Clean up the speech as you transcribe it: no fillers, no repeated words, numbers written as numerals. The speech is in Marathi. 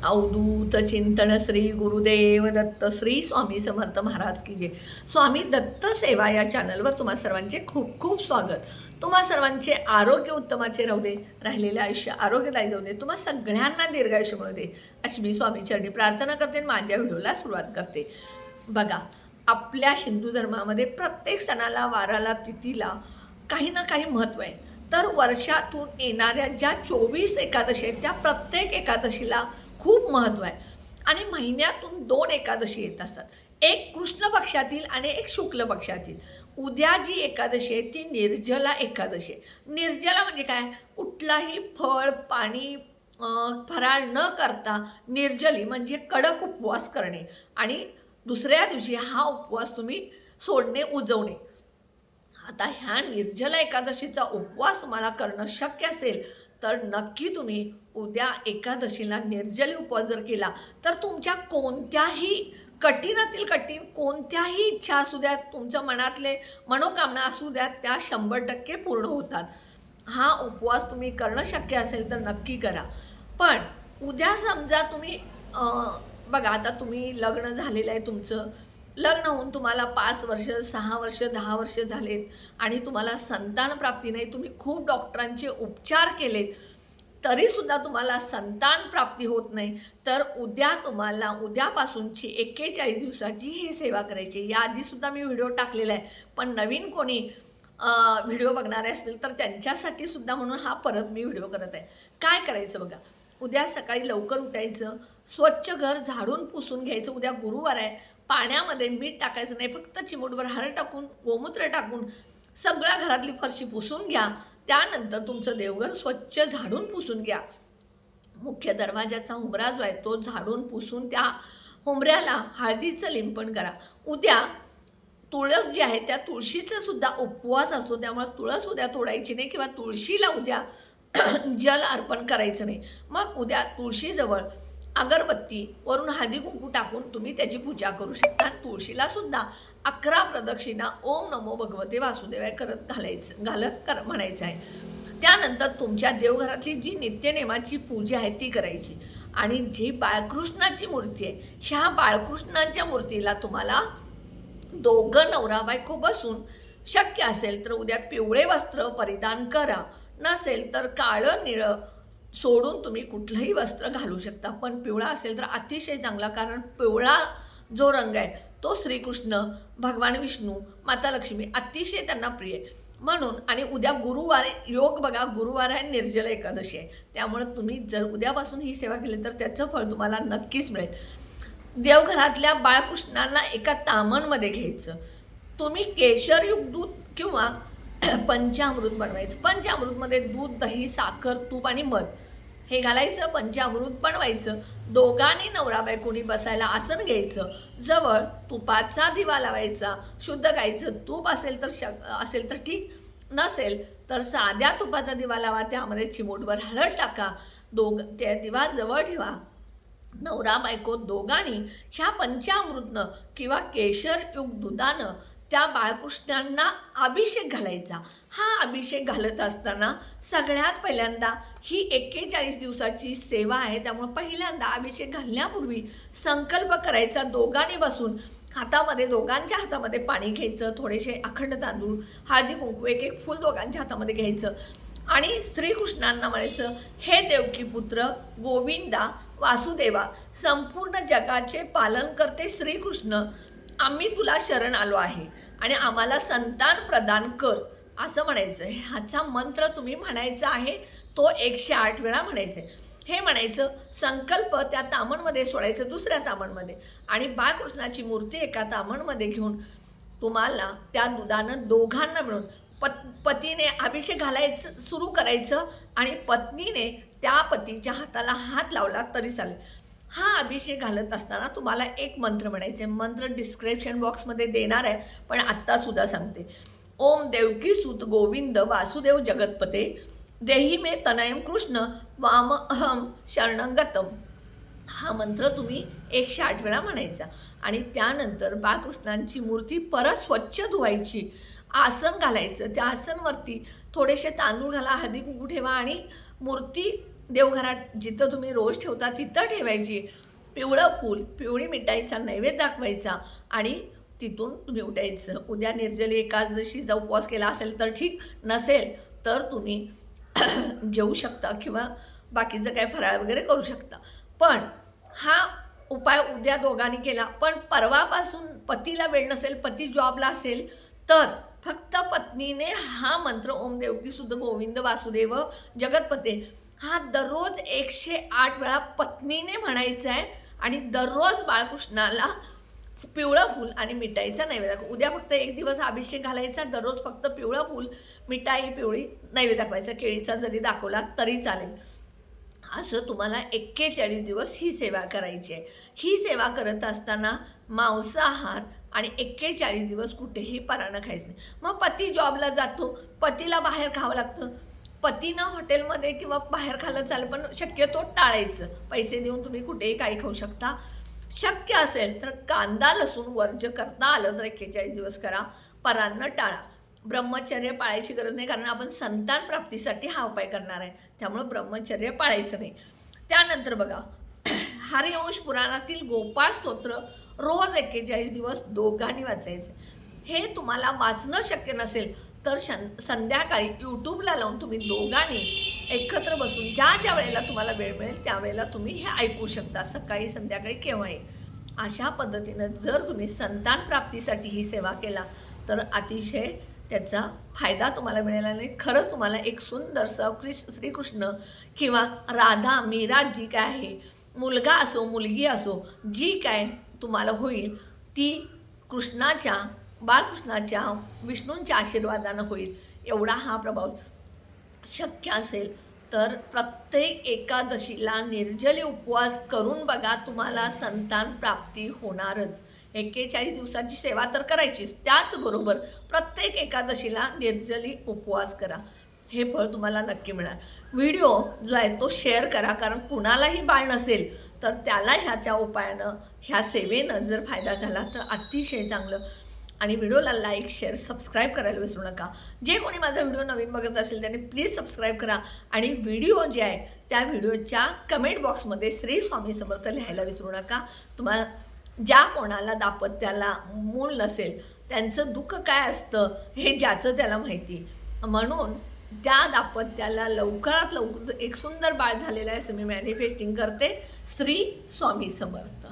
अवधूत चिंतन श्री गुरुदेव दत्त श्री स्वामी समर्थ महाराज की जय। स्वामी दत्त सेवा या चॅनलवर तुम्हा सर्वांचे खूप खूप स्वागत। तुम्हा सर्वांचे आरोग्य उत्तमाचे राहू दे, राहिलेले आयुष्य आरोग्यदायी जाऊ दे, तुम्हा सगळ्यांना दीर्घायुष्य मिळू दे अशी मी स्वामी चरणी प्रार्थना करते आणि माझ्या व्हिडिओला सुरुवात करते। बघा, आपल्या हिंदू धर्मामध्ये प्रत्येक सणाला, वाराला, तिथीला काही ना काही महत्त्व आहे। तर वर्षातून येणाऱ्या ज्या 24 एकादशी आहेत त्या प्रत्येक एकादशीला खूप महत्त्व आहे आणि महिन्यातून 2 एकादशी येत असतात, एक कृष्ण पक्षातील आणि एक शुक्ल पक्षातील। उद्या जी एकादशी आहे ती निर्जला एकादशी आहे। निर्जला म्हणजे काय? कुठलाही फळ, पाणी, फराळ न करता निर्जली म्हणजे कडक उपवास करणे आणि दुसऱ्या दिवशी हा उपवास तुम्ही सोडणे, उजवणे। आता ह्या निर्जला एकादशीचा उपवास तुम्हाला करणं शक्य असेल तर नक्की तुम्ही उद्या एकादशीला निर्जली उपवास जर केला तर तुमच्या कोणत्याही कठीणातील कठीण कोणत्याही इच्छा असू द्यात, तुमच्या मनातले मनोकामना असू द्यात, त्या 100% पूर्ण होतात। हा उपवास तुम्ही करणं शक्य असेल तर नक्की करा। पण उद्या समजा तुम्ही बघा, आता तुम्ही लग्न झालेलं आहे, तुमचं लग्न होऊन तुम्हाला 5 वर्ष, 6 वर्ष, 10 वर्ष झालेत आणि तुम्हाला संतान प्राप्ती नाही, तुम्ही खूप डॉक्टरांचे उपचार केलेत तरीसुद्धा तुम्हाला संतान प्राप्ती होत नाही, तर उद्या तुम्हाला उद्यापासूनची 41 दिवसाची ही सेवा करायची। याआधीसुद्धा मी व्हिडिओ टाकलेला आहे, पण नवीन कोणी व्हिडिओ बघणारे असतील तर त्यांच्यासाठी सुद्धा म्हणून हा परत मी व्हिडिओ करत आहे। काय करायचं बघा, उद्या सकाळी लवकर उठायचं, स्वच्छ घर झाडून पुसून घ्यायचं। उद्या गुरुवार आहे, पाण्यामध्ये मीठ टाकायचं नाही, फक्त चिमूटभर हळद टाकून, गोमूत्र टाकून सगळ्या घरातली फरशी पुसून घ्या। त्यानंतर तुमचं देवघर स्वच्छ झाडून पुसून घ्या। मुख्य दरवाजाचा हुमरा जो आहे तो झाडून पुसून त्या हुमऱ्याला हळदीचं लिंपण करा। उद्या तुळस जी आहे त्या तुळशीचा सुद्धा उपवास असतो, त्यामुळे तुळस उद्या तोडायची नाही किंवा तुळशीला उद्या जल अर्पण करायचं नाही। मग उद्या तुळशीजवळ अगरबत्ती वरून हळदी कुंकू टाकून तुम्ही त्याची पूजा करू शकता। तुळशीला सुद्धा 11 प्रदक्षिणा ओम नमो भगवते वासुदेवाय घालत म्हणायचं आहे। त्यानंतर तुमच्या देवघरातली जी नित्यनेमाची पूजा आहे ती करायची आणि जी बाळकृष्णाची मूर्ती आहे, ह्या बाळकृष्णाच्या मूर्तीला तुम्हाला दोघं नवरा बायको बसून, शक्य असेल तर उद्या पिवळे वस्त्र परिधान करा, नसेल तर काळं निळं सोडून तुम्ही कुठलंही वस्त्र घालू शकता, पण पिवळा असेल तर अतिशय चांगला, कारण पिवळा जो रंग आहे तो श्रीकृष्ण, भगवान विष्णू, माता लक्ष्मी अतिशय त्यांना प्रिय आहे म्हणून। आणि उद्या गुरुवार योग बघा, गुरुवार आहे, निर्जला एकादशी आहे, त्यामुळे तुम्ही जर उद्यापासून ही सेवा केली तर त्याचं फळ तुम्हाला नक्कीच मिळेल। देवघरातल्या बाळकृष्णांना एका तामणमध्ये घ्यायचं, तुम्ही केशरयुक्त दूध किंवा पंचामृत बनवायचं। पंचामृतमध्ये दूध, दही, साखर, तूप आणि मध हे घालायचं, पंचामृत बनवायचं। दोघांनी नवरा बायकोनी बसायला आसन घ्यायचं, जवळ तुपाचा दिवा लावायचा, शुद्ध गाईचं तूप असेल तर ठीक, नसेल तर साध्या तुपाचा दिवा लावा, त्यामध्ये चिमूटभर हळद टाका, त्या दिवा जवळ ठेवा। नवरा बायको दोघांनी ह्या पंचामृतनं किंवा केशरयुक्त दुधानं त्या बाळकृष्णांना अभिषेक घालायचा। हा अभिषेक घालत असताना सगळ्यात पहिल्यांदा ही 41 दिवसाची सेवा आहे, त्यामुळे पहिल्यांदा अभिषेक घालण्यापूर्वी संकल्प करायचा, दोघांनी बसून हातामध्ये, दोघांच्या हातामध्ये पाणी घ्यायचं, थोडेसे अखंड तांदूळ, हळदी कुंकू, एक फूल दोघांच्या हातामध्ये घ्यायचं आणि श्रीकृष्णांना म्हणायचं, हे देवकी पुत्र गोविंदा वासुदेवा, संपूर्ण जगाचे पालन करते श्रीकृष्ण, आम्ही तुला शरण आलो आहे आणि आम्हाला संतान प्रदान कर, असं म्हणायचं। ह्याचा मंत्र तुम्ही म्हणायचा आहे, तो 108 वेळा म्हणायचं आहे। हे म्हणायचं, संकल्प त्या तामणमध्ये सोडायचं, दुसऱ्या तामणमध्ये, आणि बाळकृष्णाची मूर्ती एका तामणमध्ये घेऊन तुम्हाला त्या दुधानं दोघांना मिळून पतीने अभिषेक घालायचं सुरू करायचं आणि पत्नीने त्या पतीच्या हाताला हात लावला तरी चालेल। हा अभिषेक घालत असताना तुम्हाला एक मंत्र म्हणायचे, मंत्र डिस्क्रिप्शन बॉक्समध्ये देणार आहे, पण आत्तासुद्धा सांगते। ओम देवकी सुत गोविंद वासुदेव जगतपते देही मे तनयम कृष्ण वाम अहम शरणंगतम। हा मंत्र तुम्ही 108 वेळा म्हणायचा आणि त्यानंतर बाळकृष्णांची मूर्ती परत स्वच्छ धुवायची, आसन घालायचं, त्या आसनवरती थोडेसे तांदूळ घाला, हळदी कुंकू ठेवा आणि मूर्ती देवघरात जिथं तुम्ही रोज ठेवता तिथं ठेवायची. पिवळं फूल, पिवळी मिठाईचा नैवेद्य दाखवायचा आणि तिथून तुम्ही उठायचं. उद्या निर्जली एकादशीचा उपवास केला असेल तर ठीक, नसेल तर तुम्ही जेवू शकता किंवा बाकीचं काय फराळ वगैरे करू शकता. पण हा उपाय उद्या दोघांनी केला, पण परवापासून पतीला वेळ नसेल, पती जॉबला असेल, तर फक्त पत्नीने हा मंत्र ओम देवकी सुद्ध गोविंद वासुदेव जगतपते हा दररोज 108 वेळा पत्नीने म्हणायचा आहे आणि दररोज बाळकृष्णाला पिवळं फूल आणि मिठाईचा नैवेद्य. उद्या फक्त एक दिवस अभिषेक घालायचा, दररोज फक्त पिवळं फूल, मिठाई, पिवळी नैवेद्य दाखवायचा. केळीचा जरी दाखवला तरी चालेल. असं तुम्हाला 41 दिवस ही सेवा करायची आहे. ही सेवा करत असताना मांसाहार आणि 41 दिवस कुठेही परानं खायचं नाही. मग पती जॉबला जातो, पतीला बाहेर खावं लागतं. पतीनं हॉटेलमध्ये किंवा बाहेर खाल्लं चालेल, पण शक्यतो टाळायचं. पैसे देऊन तुम्ही कुठेही काही खाऊ शकता. शक्य असेल तर कांदा लसूण वर्ज्य करता आलं तर 41 दिवस करा, परान्न टाळा. ब्रह्मचर्य पाळायची गरज नाही, कारण आपण संतान प्राप्तीसाठी हा उपाय करणार आहे, त्यामुळं ब्रह्मचर्य पाळायचं नाही. त्यानंतर बघा, हरिवंश पुराणातील गोपाळ स्तोत्र रोज 41 दिवस दोघांनी वाचायचं. हे तुम्हाला वाचणं शक्य नसेल तर संध्याकाळी यूट्यूबला लावून तुम्ही दोघांनी एकत्र बसून ज्या ज्या वेळेला तुम्हाला वेळ मिळेल त्यावेळेला तुम्ही हे ऐकू शकता, सकाळी संध्याकाळी केव्हाही. अशा पद्धतीनं जर तुम्ही संतान प्राप्तीसाठी ही सेवा केला तर अतिशय त्याचा फायदा तुम्हाला मिळाला नाही. खरंच तुम्हाला एक सुंदरसं श्रीकृष्ण किंवा राधा मीरा जी काय आहे, मुलगा असो मुलगी असो, जी काय तुम्हाला होईल ती कृष्णाच्या बाळकृष्णाच्या विष्णूंच्या आशीर्वादानं होईल. एवढा हा प्रभाव शक्य असेल तर प्रत्येक एकादशीला निर्जली उपवास करून बघा, तुम्हाला संतान प्राप्ती होणारच. 41 दिवसाची सेवा तर करायचीच, त्याचबरोबर प्रत्येक एकादशीला निर्जली उपवास करा, हे फळ तुम्हाला नक्की मिळणार. व्हिडिओ जो आहे तो शेअर करा, कारण कुणालाही बाळ नसेल तर त्याला ह्याच्या उपायानं ह्या सेवेनं जर फायदा झाला तर अतिशय चांगलं. आणि व्हिडिओला लाईक शेअर सबस्क्राईब करायला विसरू नका. जे कोणी माझा व्हिडिओ नवीन बघत असेल त्याने प्लीज सबस्क्राईब करा आणि व्हिडिओ जे आहे त्या व्हिडिओच्या कमेंट बॉक्समध्ये श्री स्वामी समर्थ लिहायला विसरू नका. तुम्हाला ज्या कोणाला दाम्पत्याला मूल नसेल त्यांचं दुःख काय असतं हे ज्याचं त्याला माहिती, म्हणून त्या दाम्पत्याला लवकरात लवकर एक सुंदर बाळ झालेलं आहे असं मी मॅनिफेस्टिंग करते. श्री स्वामी समर्थ.